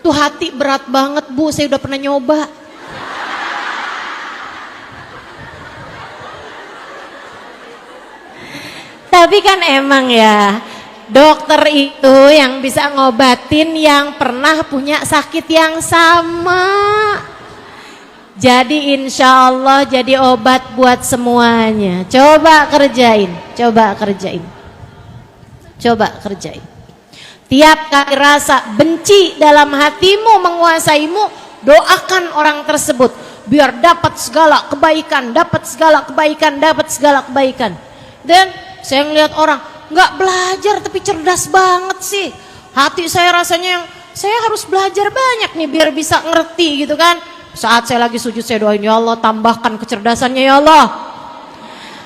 Tuh hati berat banget Bu, saya udah pernah nyoba. Tapi kan emang ya, dokter itu yang bisa ngobatin yang pernah punya sakit yang sama. Jadi insya Allah jadi obat buat semuanya. Coba kerjain, coba kerjain, coba kerjain. Tiap kali rasa benci dalam hatimu menguasaimu, doakan orang tersebut biar dapat segala kebaikan, dapat segala kebaikan, dapat segala kebaikan. Dan saya ngelihat orang nggak belajar tapi cerdas banget sih. Hati saya rasanya yang saya harus belajar banyak nih biar bisa ngerti gitu kan. Saat saya lagi sujud saya doain, ya Allah tambahkan kecerdasannya ya Allah,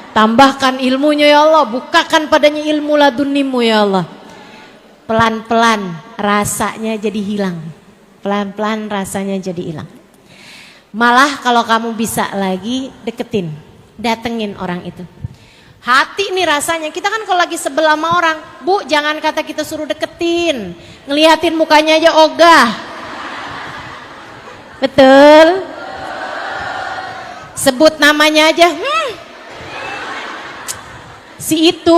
tambahkan ilmunya ya Allah, bukakan padanya ilmu ladunimu ya Allah. Pelan-pelan rasanya jadi hilang, pelan-pelan rasanya jadi hilang. Malah kalau kamu bisa lagi deketin, datengin orang itu. Hati nih rasanya, kita kan kalau lagi sebel sama orang, Bu jangan kata kita suruh deketin, ngeliatin mukanya aja ogah. Betul. Sebut namanya aja. Si itu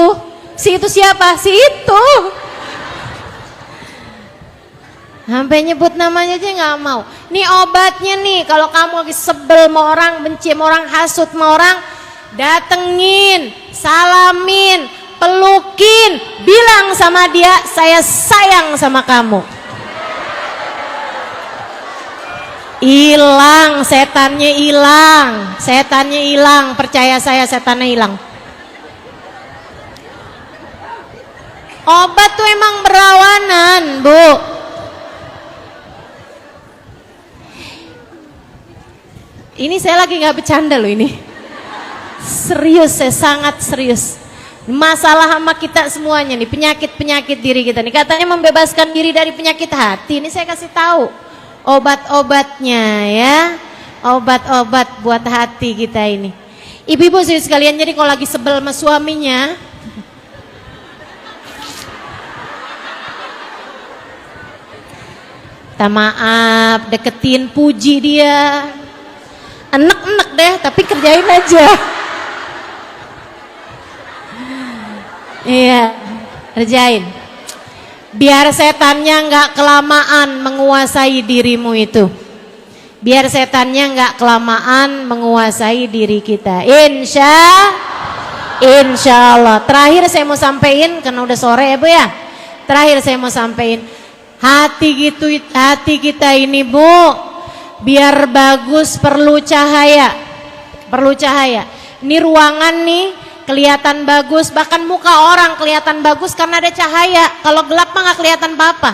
siapa? Si itu. Sampai nyebut namanya aja nggak mau. Nih obatnya nih, kalau kamu lagi sebel sama orang, benci sama orang, hasut sama orang, datengin, salamin, pelukin, bilang sama dia, saya sayang sama kamu. Hilang, setannya hilang, setannya hilang, percaya saya setannya hilang. Obat tuh emang berawanan, Bu. Ini saya lagi nggak bercanda loh ini. Serius, saya sangat serius. Masalah sama kita semuanya nih, penyakit-penyakit diri kita nih. Katanya membebaskan diri dari penyakit hati. Ini saya kasih tahu obat-obatnya ya. Obat-obat buat hati kita ini. Ibu-ibu sekalian, jadi kalau lagi sebel sama suaminya, minta maaf, deketin, puji dia. Enek-enek deh, tapi kerjain aja. Iya, kerjain. Biar setannya nggak kelamaan menguasai dirimu itu. Biar setannya nggak kelamaan menguasai diri kita. Insya Allah. Terakhir saya mau sampaikan, karena udah sore ya Bu ya. Terakhir saya mau sampaikan, hati kita ini Bu, biar bagus perlu cahaya. Perlu cahaya. Ini ruangan nih kelihatan bagus, bahkan muka orang kelihatan bagus karena ada cahaya. Kalau gelap mah nggak kelihatan apa-apa.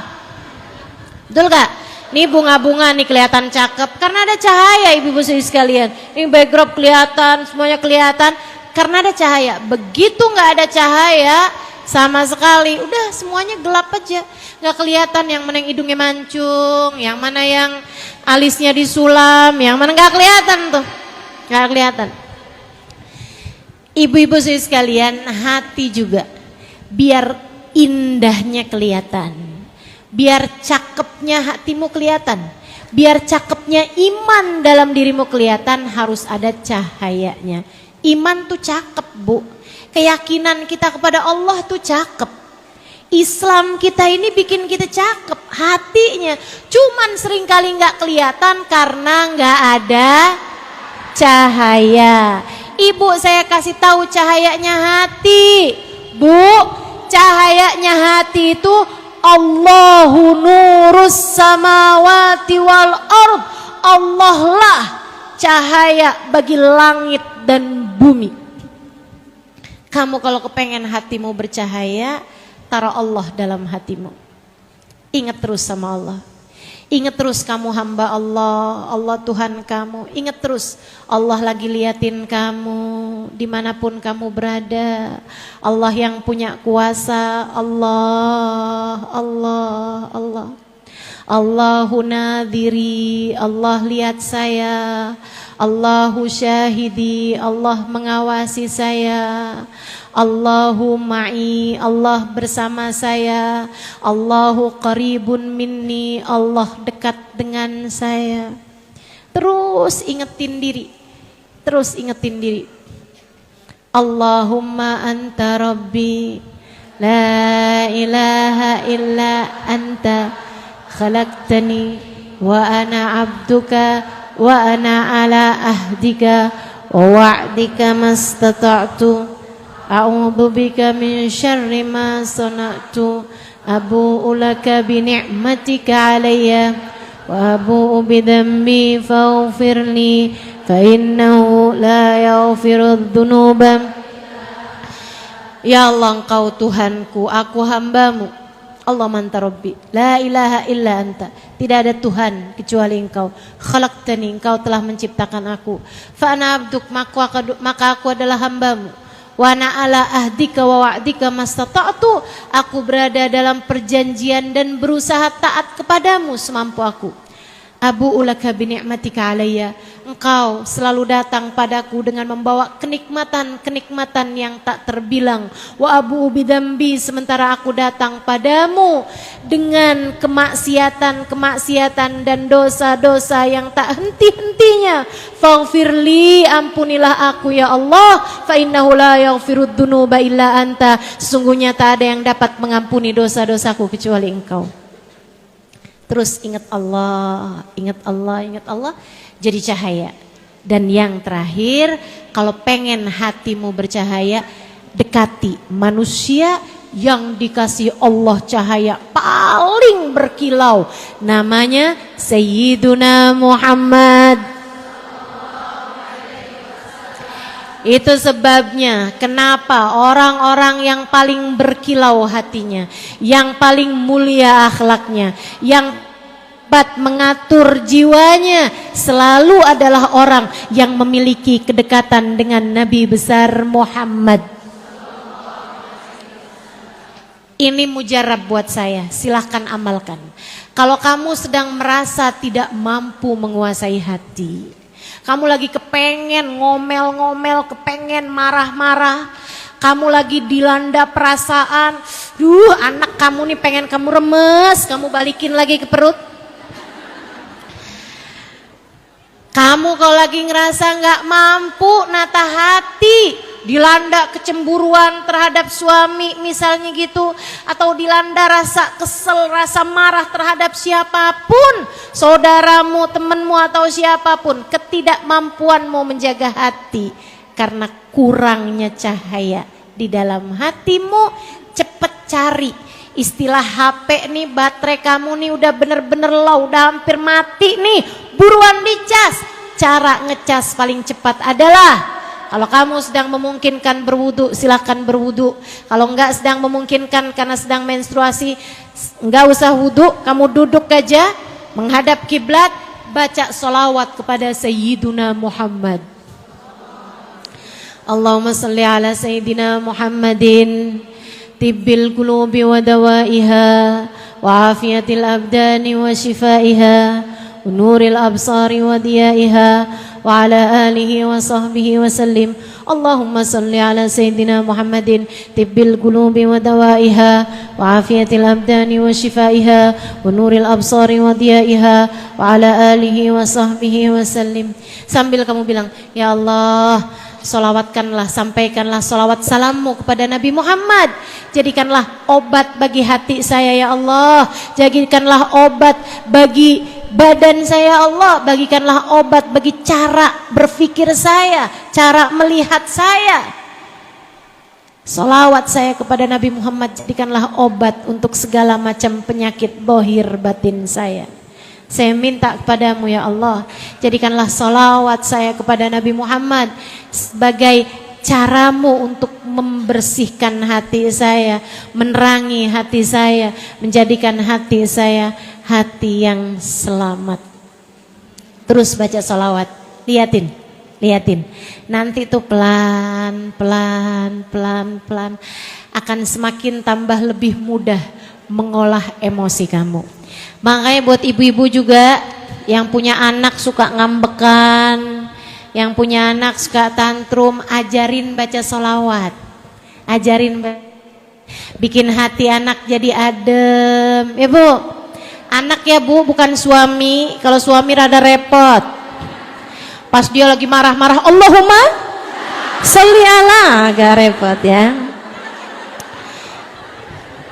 Betul gak? Nih bunga-bunga nih kelihatan cakep karena ada cahaya, ibu-ibu sekalian. Ini backdrop kelihatan, semuanya kelihatan karena ada cahaya. Begitu nggak ada cahaya sama sekali, udah semuanya gelap aja, nggak kelihatan yang mana yang hidungnya mancung, yang mana yang alisnya disulam, yang mana nggak kelihatan tuh, nggak kelihatan. Ibu-ibu sekalian, hati juga biar indahnya kelihatan, biar cakepnya hatimu kelihatan, biar cakepnya iman dalam dirimu kelihatan, harus ada cahayanya. Iman tuh cakep Bu, keyakinan kita kepada Allah tuh cakep. Islam kita ini bikin kita cakep hatinya, cuman seringkali nggak kelihatan karena nggak ada cahaya. Ibu, saya kasih tahu cahayanya hati. Bu, cahayanya hati itu Allahu nurus samawati wal ard. Allah lah cahaya bagi langit dan bumi. Kamu kalau kepengen hatimu bercahaya, taruh Allah dalam hatimu. Ingat terus sama Allah. Ingat terus kamu hamba Allah, Allah Tuhan kamu. Ingat terus Allah lagi liatin kamu dimanapun kamu berada. Allah yang punya kuasa. Allah, Allah, Allah. Allahu nadhiri, Allah lihat saya. Allahu syahidi, Allah mengawasi saya. Allahu ma'i, Allah bersama saya. Allahu qaribun minni, Allah dekat dengan saya. Terus ingetin diri, terus ingetin diri. Allahumma anta rabbi, la ilaha illa anta, khalaqtani wa ana abduka wa ana ala ahdika wa wa'dika mastata'tu. A'udzu bika min syarri ma sana'tu, abu'u laka bi ni'matika 'alayya wa abu'u bi dhanbi faghfirli fa innahu la yaghfiru dzunuba. Ya Allah, Engkau Tuhanku, aku hambamu. Allah manta rabbi, la ilaha illa anta, tidak ada Tuhan kecuali Engkau. Khalaqtani, Engkau telah menciptakan aku. Fa ana abduk, maka aku adalah hambamu. Wa ana ala ahdika wa wa'dika mastata'tu, aku berada dalam perjanjian dan berusaha taat kepadamu semampu aku. Abu'u laka bi ni'matika 'alayya, Engkau selalu datang padaku dengan membawa kenikmatan-kenikmatan yang tak terbilang. Wa abu'u bidambi, sementara aku datang padamu dengan kemaksiatan-kemaksiatan dan dosa-dosa yang tak henti-hentinya. Faghfirli, ampunilah aku ya Allah. Fa innahu la yaghfirud dzunuba illa anta, sesungguhnya tak ada yang dapat mengampuni dosa-dosaku kecuali Engkau. Terus ingat Allah, ingat Allah, ingat Allah, jadi cahaya. Dan yang terakhir, kalau pengen hatimu bercahaya, dekati manusia yang dikasih Allah cahaya paling berkilau. Namanya Sayyiduna Muhammad. Itu sebabnya kenapa orang-orang yang paling berkilau hatinya, yang paling mulia akhlaknya, yang dapat mengatur jiwanya, selalu adalah orang yang memiliki kedekatan dengan Nabi besar Muhammad. Ini mujarab buat saya, silahkan amalkan. Kalau kamu sedang merasa tidak mampu menguasai hati, kamu lagi kepengen ngomel-ngomel, kepengen marah-marah, kamu lagi dilanda perasaan, anak kamu nih pengen kamu remes, kamu balikin lagi ke perut. Kamu kalau lagi ngerasa gak mampu nata hati, dilanda kecemburuan terhadap suami misalnya gitu, atau dilanda rasa kesel, rasa marah terhadap siapapun, saudaramu, temanmu atau siapapun, ketidakmampuanmu menjaga hati karena kurangnya cahaya di dalam hatimu, cepet cari. Istilah HP nih, baterai kamu nih udah bener-bener low, udah hampir mati nih, buruan dicas. Cara ngecas paling cepat adalah, kalau kamu sedang memungkinkan berwudu, silahkan berwudu. Kalau enggak sedang memungkinkan karena sedang menstruasi, enggak usah wudu, kamu duduk aja menghadap kiblat, baca sholawat kepada Sayyiduna Muhammad. Allahumma salli ala Sayyidina Muhammadin tibbil qulubi wa dawaiha wa afiyatil abdani wa shifaiha wa nuril absari wa diyaiha wa ala alihi wa sahbihi wa sallim. Allahumma salli ala Sayyidina Muhammadin tibbil qulubi wa dawaiha wa afiyatil abdani wa shifaiha wa nuril absari wa diyaiha wa ala alihi wa sahbihi wa sallim. Sambil kamu bilang, ya Allah, solawatkanlah, sampaikanlah solawat salammu kepada Nabi Muhammad. Jadikanlah obat bagi hati saya ya Allah, jadikanlah obat bagi badan saya ya Allah, bagikanlah obat bagi cara berpikir saya, cara melihat saya. Solawat saya kepada Nabi Muhammad jadikanlah obat untuk segala macam penyakit bohir batin saya. Saya minta kepadamu ya Allah, jadikanlah solawat saya kepada Nabi Muhammad sebagai caramu untuk membersihkan hati saya, menerangi hati saya, menjadikan hati saya hati yang selamat. Terus baca solawat, liatin. Nanti tuh pelan akan semakin tambah lebih mudah mengolah emosi kamu. Makanya buat ibu-ibu juga yang punya anak suka ngambekan, yang punya anak suka tantrum, ajarin baca solawat, bikin hati anak jadi adem. Ya Bu, anak ya Bu, bukan suami. Kalau suami rada repot. Pas dia lagi marah-marah, Allahumma sholli ala, agak repot ya.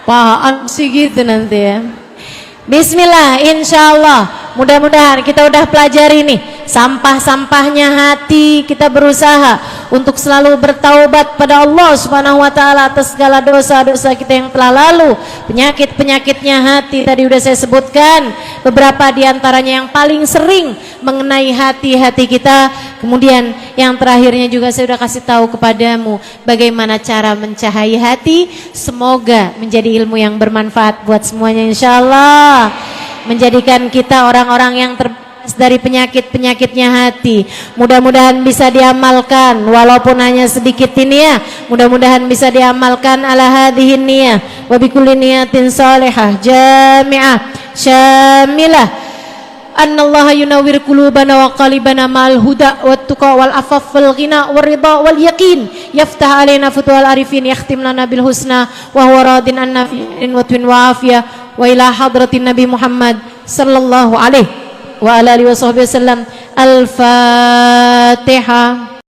Apaan sih gitu nanti ya. Bismillah, insya Allah mudah-mudahan kita udah pelajari nih sampah-sampahnya hati. Kita berusaha untuk selalu bertaubat pada Allah Subhanahu wa taala atas segala dosa-dosa kita yang telah lalu. Penyakit-penyakitnya hati tadi udah saya sebutkan, beberapa diantaranya yang paling sering mengenai hati-hati kita. Kemudian yang terakhirnya juga saya sudah kasih tahu kepadamu bagaimana cara mencahai hati. Semoga menjadi ilmu yang bermanfaat buat semuanya insyaallah, menjadikan kita orang-orang yang terbebas dari penyakit-penyakitnya hati. Mudah-mudahan bisa diamalkan walaupun hanya sedikit ini ya. Mudah-mudahan bisa diamalkan ala hadhihin niyah wa bikulli niyatin salihah jami'ah syamilah. Annallaha yunawwir qulubana wa qalibana mal huda wat tuqa wal afaf wal ghina war ridha wal yaqin yaftah alaina futuhal arifin yakhtim lana bil husna wa huwa radin anna fi watwin wa afiyah wa ila hadratin Nabi Muhammad sallallahu alaihi wa ala alihi wasallam. Al-Fatihah.